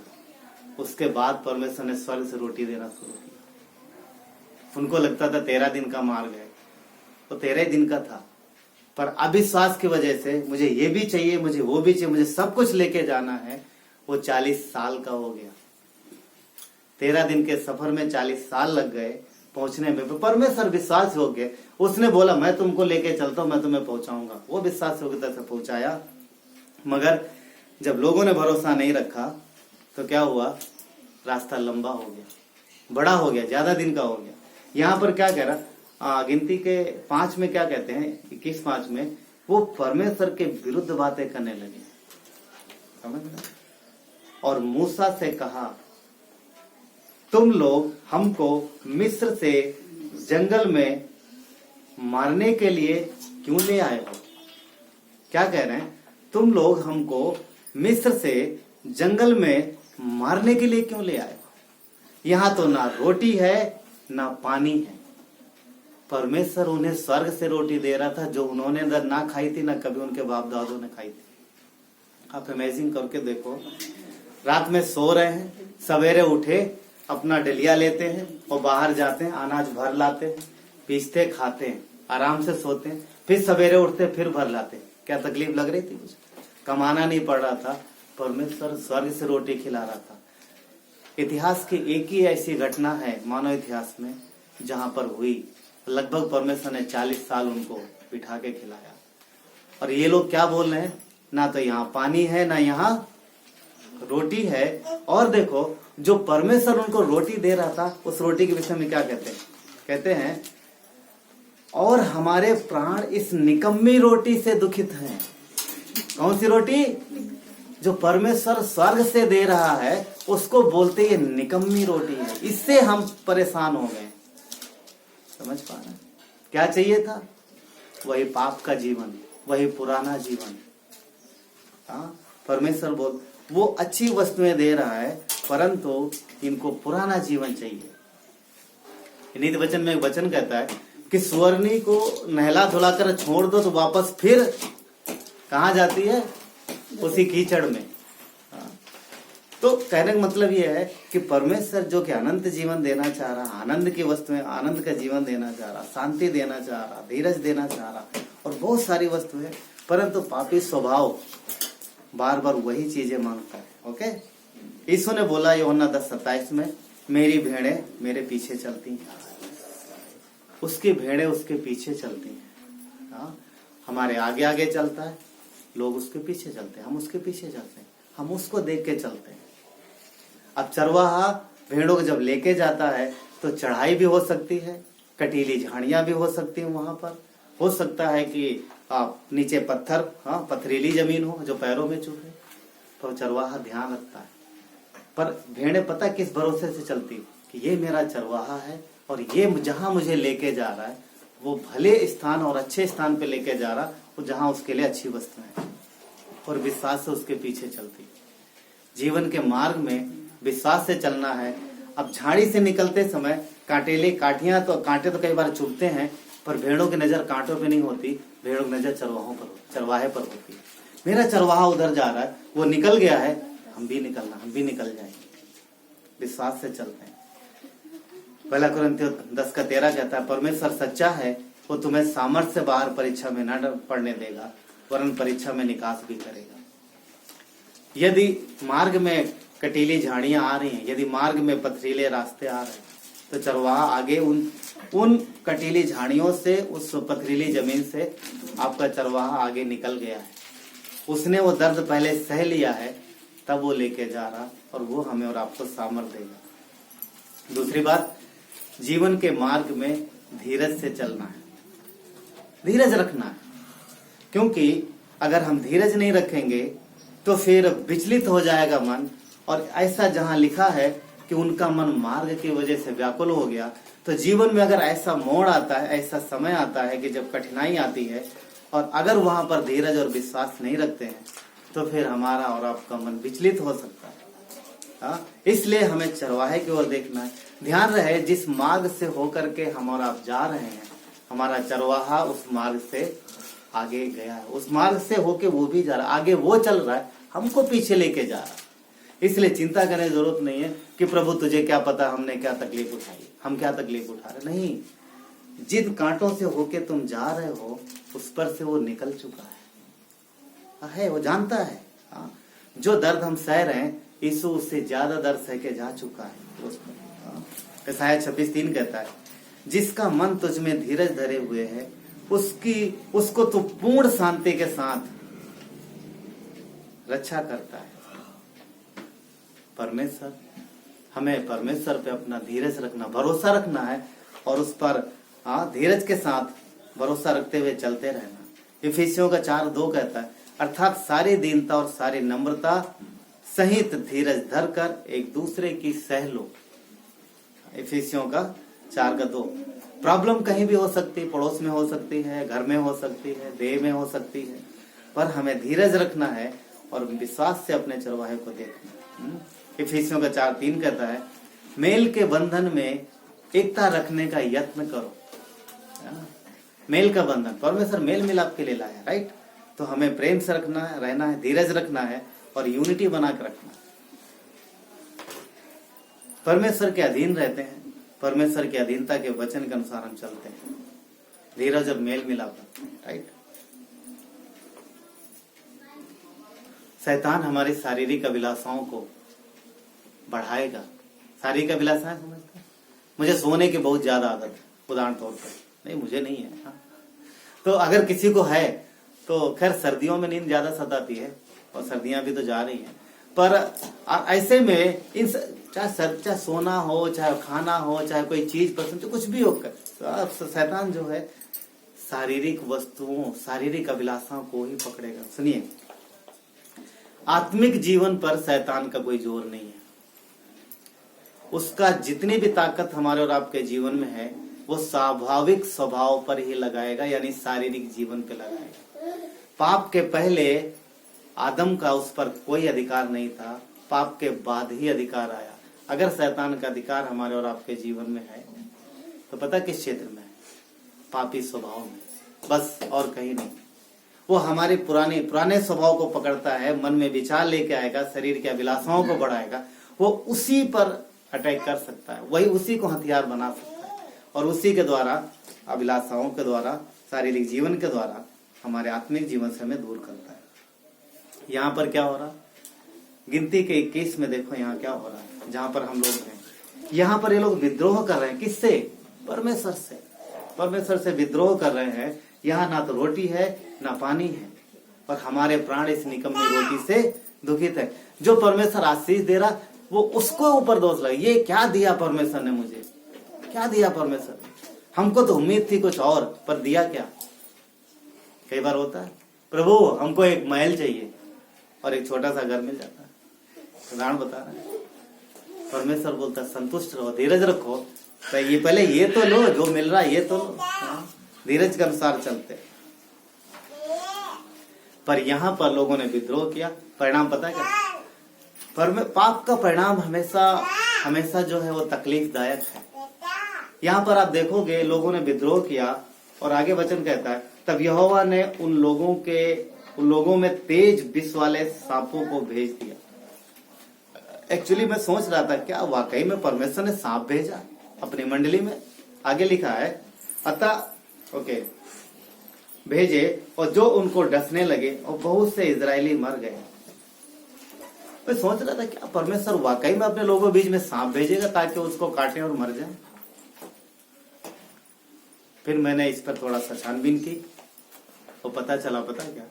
उसके बाद परमेश्वर ने स्वर्ग से रोटी देना शुरू किया। उनको लगता था 13 दिन का मार्ग है, तो 13 दिन का था, पर अविश्वास की वजह से मुझे ये भी चाहिए, मुझे वो भी चाहिए, मुझे सब कुछ लेके जाना है, वो 40 साल का हो गया। 13 दिन के सफर में 40 साल लग गए पहुंचने में। परमेश्वर विश्वास हो गए, उसने बोला मैं तुमको लेके चलता हूं, मैं तुम्हें पहुंचाऊंगा, वो विश्वास योग्यता से पहुंचाया। मगर जब लोगों ने भरोसा नहीं रखा तो क्या हुआ, रास्ता लंबा हो गया, बड़ा हो गया, ज्यादा दिन का हो गया। यहाँ पर क्या कह रहा, गिनती के 5 में क्या कहते हैं, 21-5 में, वो परमेश्वर के विरुद्ध बातें करने लगे, समझ में? और मूसा से कहा तुम लोग हमको मिस्र से जंगल में मारने के लिए क्यों ले आए हो। क्या कह रहे हैं, तुम लोग हमको मिस्र से जंगल में मारने के लिए क्यों ले आए हो। यहाँ तो ना रोटी है ना पानी है। परमेश्वर उन्हें स्वर्ग से रोटी दे रहा था जो उन्होंने ना खाई थी, ना कभी उनके बाप दादों ने खाई थी। आप इमेजिन करके देखो, रात में सो रहे हैं, सवेरे उठे, अपना डलिया लेते हैं और बाहर जाते हैं, अनाज भर लाते हैं, पीसते खाते हैं, आराम से सोते हैं, फिर सवेरे उठते फिर भर लाते हैं। क्या तकलीफ लग रही थी मुझे, कमाना नहीं पड़ रहा था, परमेश्वर स्वर्ग से रोटी खिला रहा था। इतिहास की एक ही ऐसी घटना है मानव इतिहास में जहां पर हुई, लगभग परमेश्वर ने 40 साल उनको बिठा के खिलाया। और ये लोग क्या बोल रहे हैं, ना तो यहाँ पानी है ना यहाँ रोटी है। और देखो जो परमेश्वर उनको रोटी दे रहा था, उस रोटी के विषय में क्या कहते हैं, कहते हैं और हमारे प्राण इस निकम्मी रोटी से दुखित हैं। कौन सी रोटी? जो परमेश्वर स्वर्ग से दे रहा है उसको बोलते ये निकम्मी रोटी है, इससे हम परेशान हो गए। समझ पा रहे? क्या चाहिए था? वही पाप का जीवन, वही पुराना जीवन। हाँ, परमेश्वर बोल वो अच्छी वस्तुएं दे रहा है, परंतु इनको पुराना जीवन चाहिए। नीति वचन में एक वचन कहता है कि सुअरनी को नहला धुला कर छोड़ दो तो वापस फिर कहाँ जाती है? उसी कीचड़ में। तो कहने का मतलब यह है कि परमेश्वर जो कि अनंत जीवन देना चाह रहा, आनंद की वस्तुएं, आनंद का जीवन देना चाह रहा, शांति देना चाह रहा, धीरज देना चाह रहा और बहुत सारी वस्तुएं, परंतु पापी स्वभाव बार बार वही चीजें मांगता है। ओके, यीशु ने बोला यूहन्ना 10:27 में, मेरी भेड़ें मेरे पीछे चलती हैं, उसकी भेड़ें उसके पीछे चलती हैं। हाँ, हमारे आगे आगे चलता है, लोग उसके पीछे चलते हैं, हम उसके पीछे चलते हैं, हम उसको देख के चलते हैं। अब चरवाहा भेड़ों को जब लेके जाता है तो चढ़ाई भी हो सकती है, कटीली झाड़ियां भी हो सकती हैं, वहां पर हो सकता है कि नीचे पत्थर, हाँ, पथरीली जमीन हो जो पैरों में चुभे, तो चरवाहा ध्यान रखता है। पर भेड़ें पता किस भरोसे से चलती कि ये मेरा चरवाहा है और ये जहां मुझे लेके जा रहा है वो भले स्थान और अच्छे स्थान पे लेके जा रहा, वो जहां उसके लिए अच्छी वस्तु है, और विश्वास से उसके पीछे चलती। जीवन के मार्ग में विश्वास से चलना है। अब झाड़ी से निकलते समय कांटे तो कई बार चुभते हैं, पर भेड़ों की नजर कांटों पे नहीं होती, भेड़ों की नजर चरवाहे पर होती है। मेरा चरवाहा उधर जा रहा है, वो निकल गया है, हम भी निकल जाएंगे। विश्वास से चलते हैं। 1 कुरिन्थियों 10:13 कहता है, परमेश्वर सच्चा है, वो तुम्हें सामर्थ्य से बाहर परीक्षा में न पड़ने देगा, वरन परीक्षा में निकास भी करेगा। यदि मार्ग में कटीली झाड़ियां आ रही हैं, यदि मार्ग में पथरीले रास्ते आ रहे हैं, तो चरवाहा आगे उन कटीली झाड़ियों से, उस पथरीली जमीन से आपका चरवाहा आगे निकल गया है। उसने वो दर्द पहले सह लिया है, तब वो लेके जा रहा, और वो हमें और आपको सामर्थ्य देगा। दूसरी बात, जीवन के मार्ग में धीरज से चलना है, धीरज रखना है। क्योंकि अगर हम धीरज नहीं रखेंगे तो फिर विचलित हो जाएगा मन, और ऐसा जहां लिखा है कि उनका मन मार्ग की वजह से व्याकुल हो गया, तो जीवन में अगर ऐसा मोड़ आता है, ऐसा समय आता है कि जब कठिनाई आती है, और अगर वहां पर धीरज और विश्वास नहीं रखते हैं, तो फिर हमारा और आपका मन विचलित हो सकता है। हाँ, इसलिए हमें चरवाहे की ओर देखना है। ध्यान रहे, जिस मार्ग से होकर के हम और आप जा रहे हैं, हमारा चरवाहा उस मार्ग से आगे गया है, उस मार्ग से होके वो भी जा रहा है, आगे वो चल रहा है, हमको पीछे लेके जा रहा है। इसलिए चिंता करने की जरूरत नहीं है कि प्रभु तुझे क्या पता हमने क्या तकलीफ उठाई, हम क्या तकलीफ उठा रहे। नहीं, जिन कांटों से होके तुम जा रहे हो उस पर से वो निकल चुका है, वो जानता है। हाँ, जो दर्द हम सह रहे हैं, यीशु उससे ज्यादा दर्द सह के जा चुका है उस पर। यशायाह 26:3 कहता है, जिसका मन तुझ में धीरज धरे हुए है, उसको तो पूर्ण शांति के साथ रक्षा करता है। परमेश्वर, हमें परमेश्वर पे अपना धीरज रखना, भरोसा रखना है, और उस पर धीरज के साथ भरोसा रखते हुए चलते रहना। इफिसियों का 4:2 कहता है, अर्थात सारी दीनता और सारी नम्रता सहित धीरज धरकर एक दूसरे की सह लो। इफिसियों का 4:2। प्रॉब्लम कहीं भी हो सकती है, पड़ोस में हो सकती है, घर में हो सकती है, देह में हो सकती है, पर हमें धीरज रखना है और विश्वास से अपने चरवाहे को देखना। इफिसियों का 4:3 कहता है, मेल के बंधन में एकता रखने का यत्न करो। मेल का बंधन, परमेश्वर मेल मिलाप के लिए लाया, राइट? तो हमें प्रेम से रखना है, रहना है, धीरज रखना है और यूनिटी बना कर रखना है। परमेश्वर के अधीन रहते हैं, परमेश्वर की अधीनता के वचन के अनुसार हम चलते हैं, धीरज और मेल मिलाप, राइट? शैतान हमारी शारीरिक अभिलाषाओं को बढ़ाएगा। शारीरिक अभिलाषाएं समझते हैं, मुझे सोने की बहुत ज्यादा आदत है, उदाहरण तौर पर, नहीं मुझे नहीं है। हाँ। तो अगर किसी को है तो खैर सर्दियों में नींद ज्यादा सताती है और सर्दियां भी तो जा रही हैं, पर ऐसे में इन चाहे सोना हो, चाहे खाना हो, चाहे कोई चीज पसंद, कुछ भी हो, शैतान जो है शारीरिक वस्तुओं, शारीरिक अभिलाषाओं को ही पकड़ेगा। सुनिए, आत्मिक जीवन पर शैतान का कोई जोर नहीं है। उसका जितनी भी ताकत हमारे और आपके जीवन में है वो स्वाभाविक स्वभाव पर ही लगाएगा, यानी शारीरिक जीवन पे लगाएगा। पाप के पहले आदम का उस पर कोई अधिकार नहीं था, पाप के बाद ही अधिकार आया। अगर शैतान का अधिकार हमारे और आपके जीवन में है तो पता किस क्षेत्र में है? पापी स्वभाव में, बस और कहीं नहीं। वो हमारे पुराने स्वभाव को पकड़ता है, मन में विचार लेके आएगा, शरीर के अभिलाषाओं को बढ़ाएगा, वो उसी पर अटैक कर सकता है, वही उसी को हथियार बना सकता है और उसी के द्वारा, अभिलाषाओं के द्वारा, शारीरिक जीवन के द्वारा हमारे आत्मिक जीवन से हमें दूर करता है। यहाँ पर क्या हो रहा, गिनती के 21 में देखो यहाँ क्या हो रहा है, जहाँ पर हम लोग हैं। यहाँ पर ये लोग विद्रोह कर रहे हैं, किससे? परमेश्वर से। परमेश्वर से विद्रोह कर रहे हैं। यहाँ ना तो रोटी है ना पानी है, पर हमारे प्राण इस निकम्मी रोटी से दुखित है। जो परमेश्वर आशीष दे रहा वो उसको ऊपर दोष लगे, ये क्या दिया परमेश्वर ने मुझे, क्या दिया परमेश्वर, हमको तो उम्मीद थी कुछ और, पर दिया क्या। कई बार होता है, प्रभु हमको एक महल चाहिए और एक छोटा सा घर मिल जाता है। उदाहरण बता रहे हैं, परमेश्वर बोलता है संतुष्ट रहो, धीरज रखो, तो ये पहले ये तो लो, जो मिल रहा है ये तो लो। धीरज के अनुसार चलते। पर यहाँ पर लोगों ने विद्रोह किया, परिणाम पता है क्या? पाप का परिणाम हमेशा जो है वो तकलीफदायक है। यहाँ पर आप देखोगे लोगों ने विद्रोह किया और आगे वचन कहता है, तब यहोवा ने उन लोगों में तेज विष वाले सांपों को भेज दिया। एक्चुअली मैं सोच रहा था क्या वाकई में परमेश्वर ने सांप भेजा अपनी मंडली में? आगे लिखा है, अतः भेजे और जो उनको डसने लगे और बहुत से इजरायली मर गए। मैं सोच रहा था क्या परमेश्वर वाकई में अपने लोगों के बीच में सांप भेजेगा ताकि उसको काटे और मर जाए। फिर मैंने इस पर थोड़ा सा छानबीन की तो पता क्या,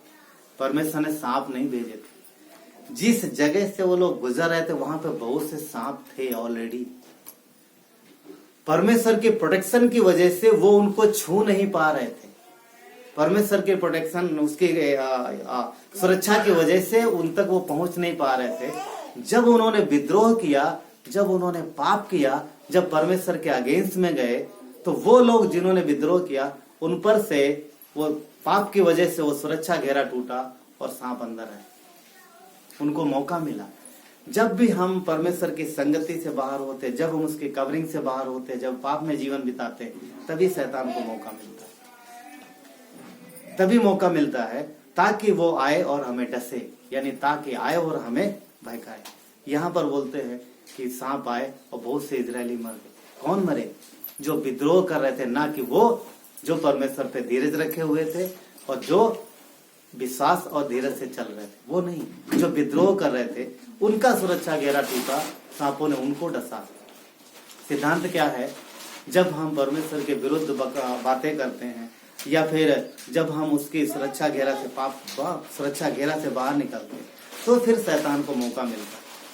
परमेश्वर ने सांप नहीं भेजे थे। जिस जगह से वो लोग गुजर रहे थे वहां पे बहुत से सांप थे ऑलरेडी। परमेश्वर के प्रोटेक्शन की वजह से वो उनको छू नहीं पा रहे थे। परमेश्वर के प्रोटेक्शन, उसकी सुरक्षा की वजह से उन तक वो पहुंच नहीं पा रहे थे। जब उन्होंने विद्रोह किया, जब उन्होंने पाप किया, जब परमेश्वर के अगेंस्ट में गए, तो वो लोग जिन्होंने विद्रोह किया उन पर से वो पाप की वजह से वो सुरक्षा घेरा टूटा और सांप अंदर है। उनको मौका मिला। जब भी हम परमेश्वर की संगति से बाहर होते, जब हम उसकी कवरिंग से बाहर होते, जब पाप में जीवन बिताते, तभी शैतान को मौका मिलता है। तभी मौका मिलता है ताकि वो आए और हमें डसे, यानी ताकि आए और हमें बहकाए। यहाँ पर बोलते हैं कि सांप आए और बहुत से इजरायली मर गए। कौन मरे? जो विद्रोह कर रहे थे, ना कि वो जो परमेश्वर पे धीरज रखे हुए थे और जो विश्वास और धीरज से चल रहे थे, वो नहीं। जो विद्रोह कर रहे थे उनका सुरक्षा घेरा टूटा, सांपों ने उनको डसा। सिद्धांत क्या है? जब हम परमेश्वर के विरुद्ध बातें करते हैं या फिर जब हम उसकी सुरक्षा घेरा से बाहर निकलते हैं तो फिर शैतान को मौका मिलता है।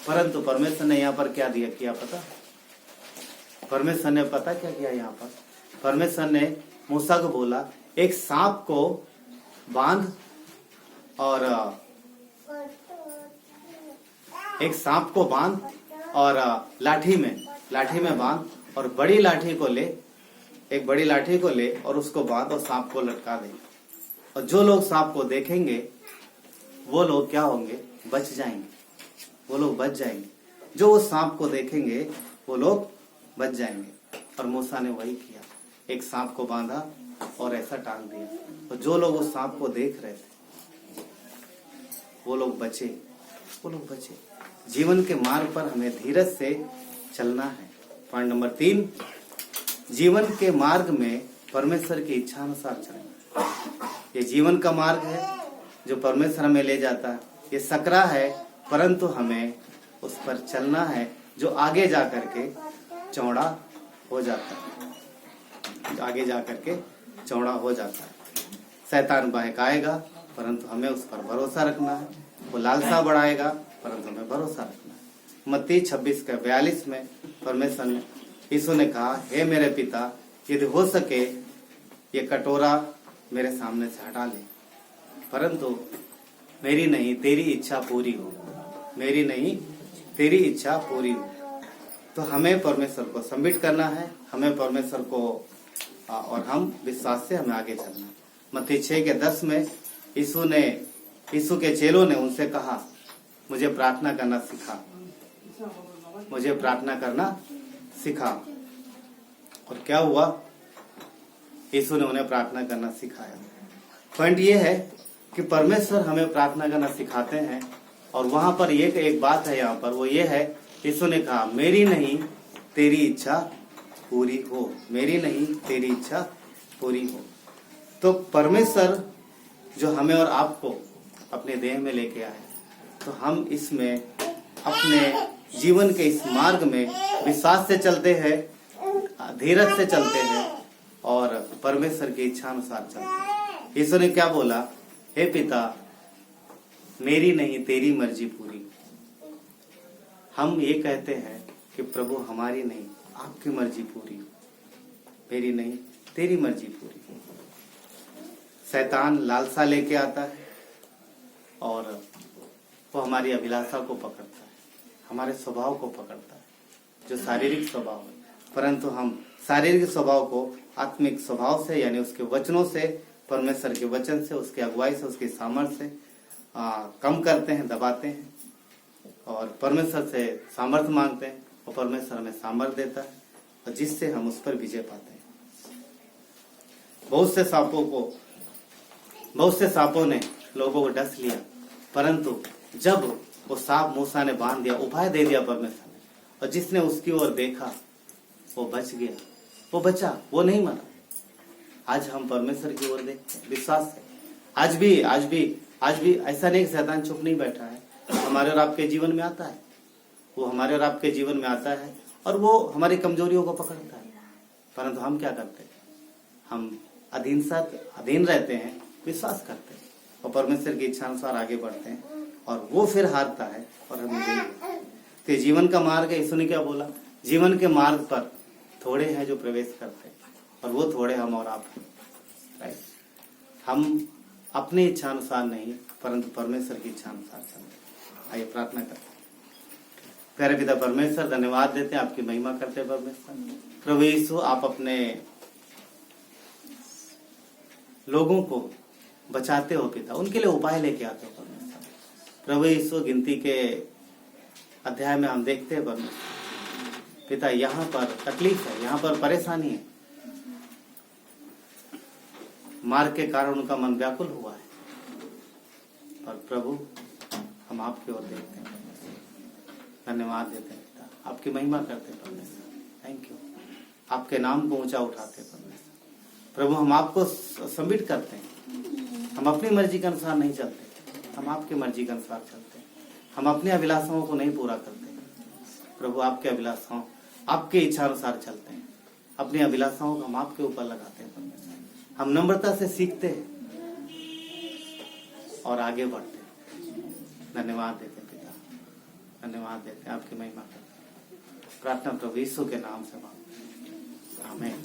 परंतु परमेश्वर ने यहाँ पर क्या किया पता? परमेश्वर ने पता क्या किया? यहाँ पर परमेश्वर ने मूसा को बोला, एक सांप को बांध और लाठी में बांध और बड़ी लाठी को ले और उसको बांध और सांप को लटका दे। और जो लोग सांप को देखेंगे वो लोग क्या होंगे? बच जाएंगे। वो लोग बच जाएंगे। जो वो सांप को देखेंगे वो लोग बच जाएंगे। और मूसा ने वही किया, एक सांप को बांधा और ऐसा टांग दिया। और जो लोग उस सांप को देख रहे थे वो लोग बचे। जीवन के मार्ग पर हमें धीरज से चलना है। पॉइंट नंबर 3, जीवन के मार्ग में परमेश्वर की इच्छा अनुसार चलना। ये जीवन का मार्ग है जो परमेश्वर हमें ले जाता है। ये सकरा है, परंतु हमें उस पर चलना है, जो आगे जा करके चौड़ा हो जाता है, आगे जा करके चौड़ा हो जाता है। शैतान बहकाएगा, परंतु हमें उस पर भरोसा रखना है। वो लालसा बढ़ाएगा, परंतु हमें भरोसा रखना है। मत्ती 26:42 में परमेश्वर ने, यीशु ने कहा, हे मेरे पिता, यदि हो सके ये कटोरा मेरे सामने से हटा ले, परंतु मेरी नहीं तेरी इच्छा पूरी हो, मेरी नहीं तेरी इच्छा पूरी हो। तो हमें परमेश्वर को सबमिट करना है, हमें परमेश्वर को, और हम विश्वास से हमें आगे चलना है। मत्ती 6:10 में यीशु के चेलों ने उनसे कहा, मुझे प्रार्थना करना सिखा, मुझे प्रार्थना करना सिखा। और क्या हुआ? यीशु ने उन्हें प्रार्थना करना सिखाया। पॉइंट ये है कि परमेश्वर हमें प्रार्थना करना सिखाते हैं, और वहां पर एक बात है, यहाँ पर वो ये है, यीशु ने कहा, मेरी नहीं तेरी इच्छा पूरी हो, मेरी नहीं तेरी इच्छा पूरी हो। तो परमेश्वर जो हमें और आपको अपने देह में लेके आए, तो हम इसमें अपने जीवन के इस मार्ग में विश्वास से चलते हैं, धीरज से चलते हैं, और परमेश्वर की इच्छा अनुसार चलते हैं। यीशु ने क्या बोला? हे पिता, मेरी नहीं तेरी मर्जी पूरी। हम ये कहते हैं कि प्रभु हमारी नहीं आपकी मर्जी पूरी हो, मेरी नहीं तेरी मर्जी पूरी हो। शैतान लालसा लेके आता है, और वो हमारी अभिलाषा को पकड़ता है, हमारे स्वभाव को पकड़ता है, जो शारीरिक स्वभाव है। परंतु हम शारीरिक स्वभाव को आत्मिक स्वभाव से, यानी उसके वचनों से, परमेश्वर के वचन से, उसकी अगुवाई से, उसकी सामर्थ्य से कम करते हैं, दबाते हैं, और परमेश्वर से सामर्थ्य मांगते हैं, और परमेश्वर हमें सामर्थ्य देता है, और जिससे हम उस पर विजय पाते हैं। बहुत से सांपों ने लोगों को डस लिया, परंतु जब वो सांप मूसा ने बांध दिया, उपाय दे दिया परमेश्वर ने, और जिसने उसकी ओर देखा वो बच गया, वो बचा, वो नहीं मरा। आज हम परमेश्वर की ओर देखते हैं विश्वास से। आज भी ऐसा नहीं कि शैतान चुप नहीं बैठा है, हमारे और आपके जीवन में आता है, वो हमारे और आपके जीवन में आता है, और वो हमारी कमजोरियों को पकड़ता है। परंतु हम क्या करते हैं? हम अधीन रहते हैं, विश्वास करते हैं, और परमेश्वर की इच्छा अनुसार आगे बढ़ते हैं, और वो फिर हारता है और हम विजयी होते हैं। तो जीवन का मार्ग है। यीशु ने क्या बोला? जीवन के मार्ग पर थोड़े हैं जो प्रवेश करते हैं, और वो थोड़े हम और आप हैं। राइट? हम अपनी इच्छा अनुसार नहीं, परंतु परमेश्वर की इच्छा अनुसार चलते हैं। आइए प्रार्थना करते हैं। प्यारे पिता परमेश्वर, धन्यवाद देते हैं, आपकी महिमा करते हैं परमेश्वर। प्रभु यीशु, आप अपने लोगों को बचाते हो पिता, उनके लिए उपाय लेके आते हो परमेश्वर। प्रभु यीशु, गिनती के अध्याय में हम देखते हैं परमेश्वर पिता, यहाँ पर तकलीफ है, यहाँ पर परेशानी है, मार्ग के कारण उनका मन व्याकुल हुआ है, पर प्रभु हम आपकी ओर देखते हैं परमेश्वर। धन्यवाद देते हैं पिता, आपकी महिमा करते हैं परमेश्वर। थैंक यू, आपके नाम को ऊंचा उठाते हैं परमेश्वर। प्रभु, हम आपको सबमिट करते हैं, हम अपनी मर्जी के अनुसार नहीं चलते, हम आपकी मर्जी के अनुसार चलते हैं। हम अपनी अभिलाषाओं को नहीं पूरा करते प्रभु, आपके अभिलाषाओं, आपके इच्छा अनुसार चलते हैं। अपनी अभिलाषाओं को हम आपके ऊपर लगाते हैं परमेश्वर। हम नम्रता से सीखते हैं और आगे बढ़ते हैं। धन्यवाद देते हैं पिता, धन्यवाद देते हैं, आपकी महिमा करते हैं। प्रार्थना प्रभु यीशु के नाम से मांगते हैं, आमीन।